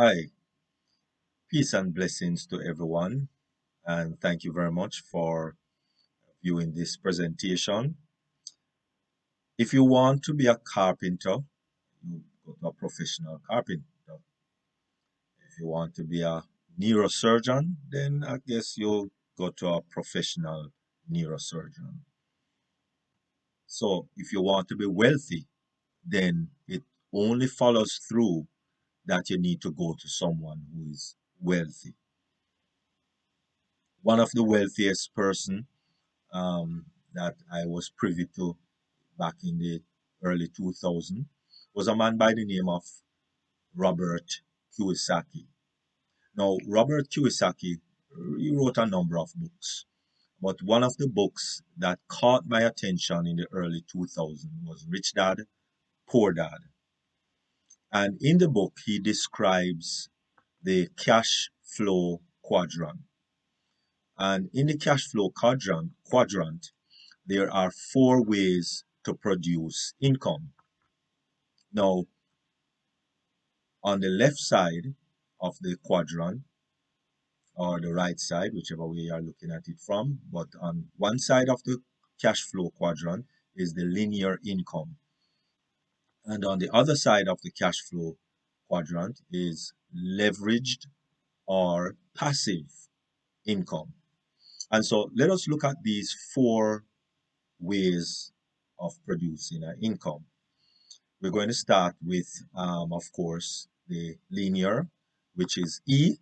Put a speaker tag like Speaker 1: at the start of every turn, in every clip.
Speaker 1: Hi, peace and blessings to everyone, and thank you very much for viewing this presentation. If you want to be a carpenter, you go to a professional carpenter. If you want to be a neurosurgeon, then I guess you'll go to a professional neurosurgeon. So if you want to be wealthy, then it only follows through that you need to go to someone who is wealthy. One of the wealthiest person that I was privy to back in the early 2000s was a man by the name of Robert Kiyosaki. Now, Robert Kiyosaki, he wrote a number of books, but one of the books that caught my attention in the early 2000s was Rich Dad, Poor Dad. And in the book, he describes the cash flow quadrant. And in the cash flow quadrant, there are four ways to produce income. Now, on the left side of the quadrant, or the right side, whichever way you are looking at it from, but on one side of the cash flow quadrant is the linear income. And on the other side of the cash flow quadrant is leveraged or passive income. And so let us look at these four ways of producing an income. We're going to start with, of course, the linear, which is E,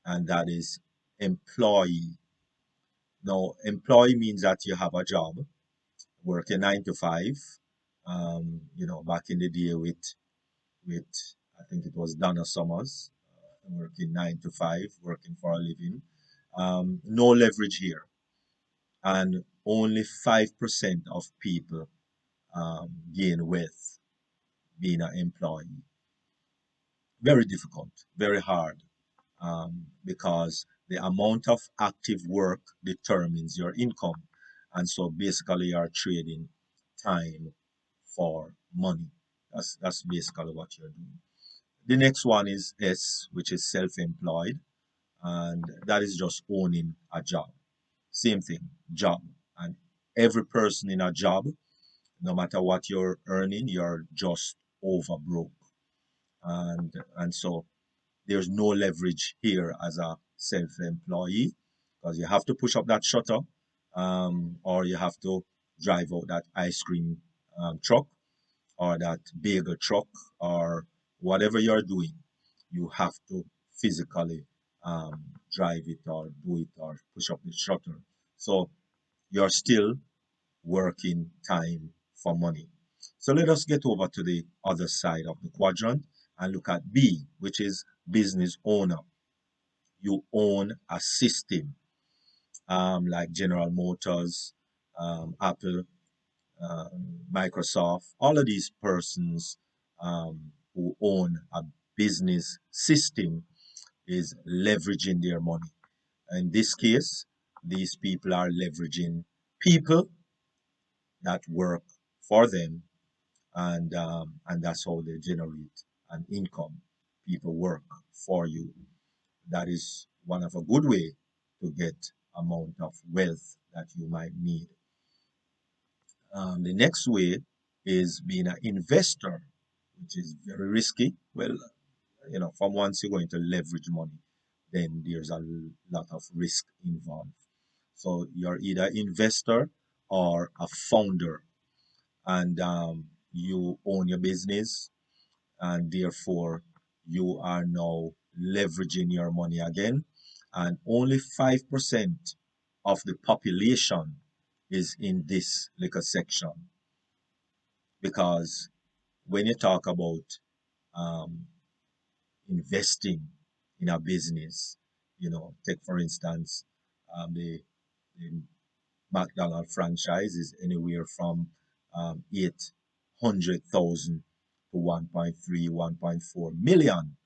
Speaker 1: and that is employee. Now, employee means that you have a job, working 9 to 5. Back in the day with I think it was Donna Summers, working 9 to 5, working for a living. No leverage here, and only 5% of people gain wealth being an employee. Very difficult, very hard, because the amount of active work determines your income. And so basically you're trading time for money. That's basically what you're doing. The next one is S, which is self-employed, and that is just owning a job. Same thing, job. And every person in a job, no matter what you're earning, you're just over broke. And so there's no leverage here as a self-employee because you have to push up that shutter, or you have to drive out that ice cream truck or that bagel truck or whatever you're doing. You have to physically drive it or do it or push up the shutter. So you're still working time for money. So let us get over to the other side of the quadrant and look at B, which is business owner. You own a system, like General Motors, Apple, Microsoft. All of these persons who own a business system is leveraging their money. In this case, these people are leveraging people that work for them, and that's how they generate an income. People work for you. That is one of a good way to get amount of wealth that you might need. The next way is being an investor, which is very risky. Well, from once you're going to leverage money, then there's a lot of risk involved. So you're either investor or a founder, and you own your business, and therefore you are now leveraging your money again. And only 5% of the population is in this little section, because when you talk about um, investing in a business, take for instance, the McDonald franchise is anywhere from 800,000 to 1.3, 1.4 million.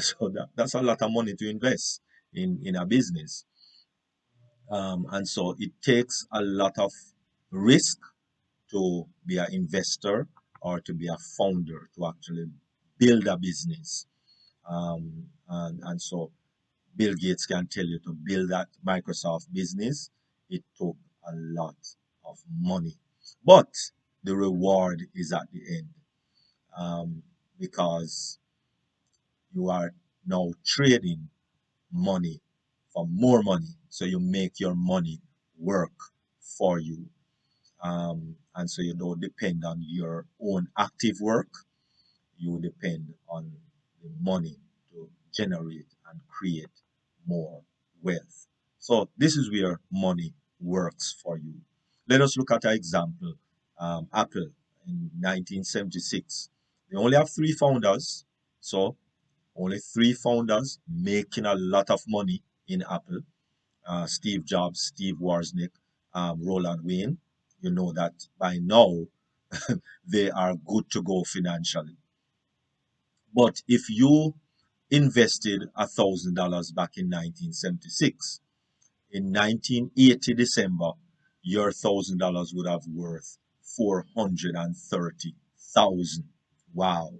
Speaker 1: So that's a lot of money to invest in a business. And so it takes a lot of risk to be an investor or to be a founder, to actually build a business. And so Bill Gates can tell you to build that Microsoft business. It took a lot of money, but the reward is at the end, um, because you are now trading money for more money. So you make your money work for you. And so you don't depend on your own active work, you depend on the money to generate and create more wealth. So this is where money works for you. Let us look at an example. Apple in 1976. They only have three founders, so only three founders making a lot of money in Apple. Steve Jobs, Steve Wozniak, Roland Wayne. You know that by now they are good to go financially. But if you invested $1,000 back in 1976, in 1980 December, your $1,000 would have worth 430,000. Wow.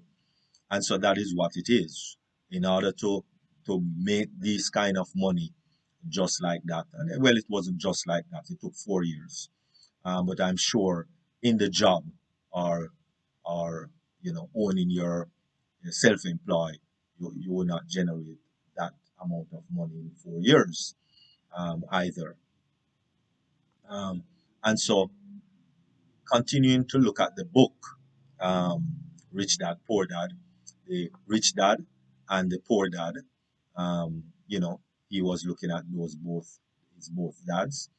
Speaker 1: And so that is what it is. In order to make this kind of money just like that. And well, it wasn't just like that. It took 4 years. But I'm sure in the job, or owning your self-employed, you will not generate that amount of money in 4 years, either. Um, and so continuing to look at the book, um, Rich Dad Poor Dad, the rich dad and the poor dad, um, you know, he was looking at his both dads.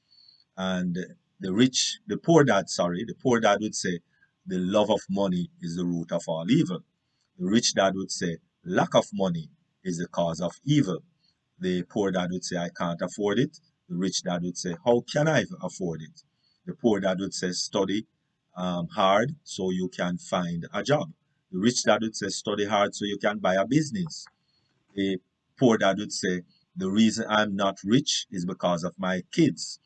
Speaker 1: And the poor dad, sorry, the poor dad would say, the love of money is the root of all evil. The rich dad would say, lack of money is the cause of evil. The poor dad would say, I can't afford it. The rich dad would say, how can I afford it? The poor dad would say, study hard so you can find a job. The rich dad would say, study hard so you can buy a business. The poor dad would say, the reason I'm not rich is because of my kids.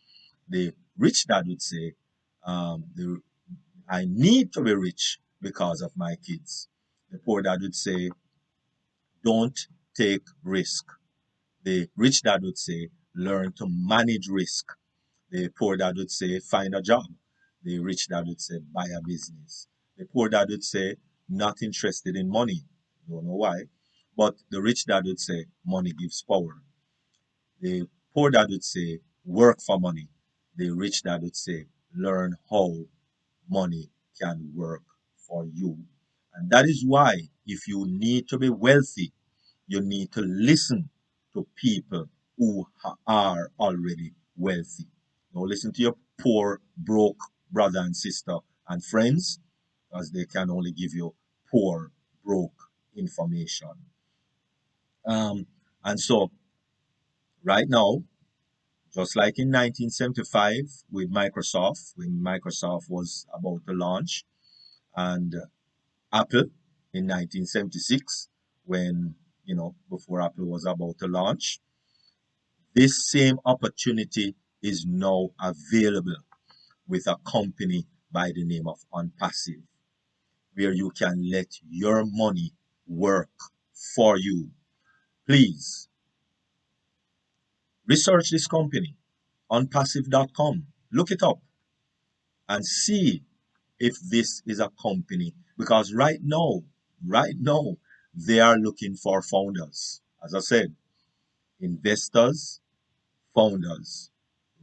Speaker 1: The rich dad would say, I need to be rich because of my kids. The poor dad would say, don't take risk. The rich dad would say, learn to manage risk. The poor dad would say, find a job. The rich dad would say, buy a business. The poor dad would say, not interested in money. Don't know why. But the rich dad would say, money gives power. The poor dad would say, work for money. The rich dad would say, learn how money can work for you. And that is why, if you need to be wealthy, you need to listen to people who are already wealthy. Don't listen to your poor, broke brother and sister and friends, because they can only give you poor, broke information. Um, and so, right now, just like in 1975 with Microsoft, when Microsoft was about to launch, and Apple in 1976, when, before Apple was about to launch, this same opportunity is now available with a company by the name of Onpassive, where you can let your money work for you. Please research this company, onpassive.com. Look it up and see if this is a company, because right now, they are looking for founders. As I said, investors, founders.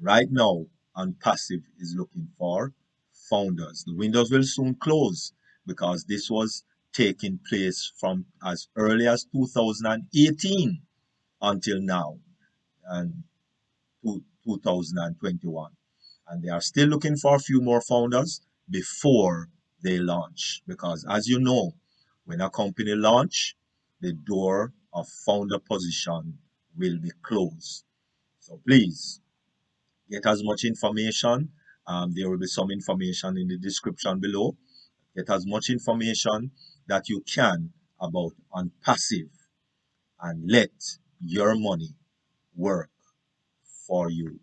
Speaker 1: Right now, Unpassive is looking for founders. The windows will soon close, because this was taking place from as early as 2018 until now, and 2021. And they are still looking for a few more founders before they launch. Because as you know, when a company launch, the door of founder position will be closed. So please get as much information. There will be some information in the description below. Get as much information that you can about Unpassive, and let your money work for you.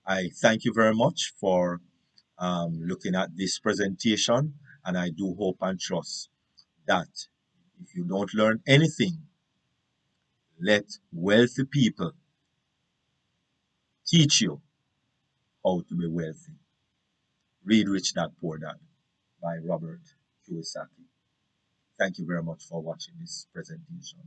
Speaker 1: I thank you very much for looking at this presentation, and I do hope and trust that if you don't learn anything Let wealthy people teach you how to be wealthy. Read Rich Dad Poor Dad by Robert Kiyosaki. Thank you very much for watching this presentation.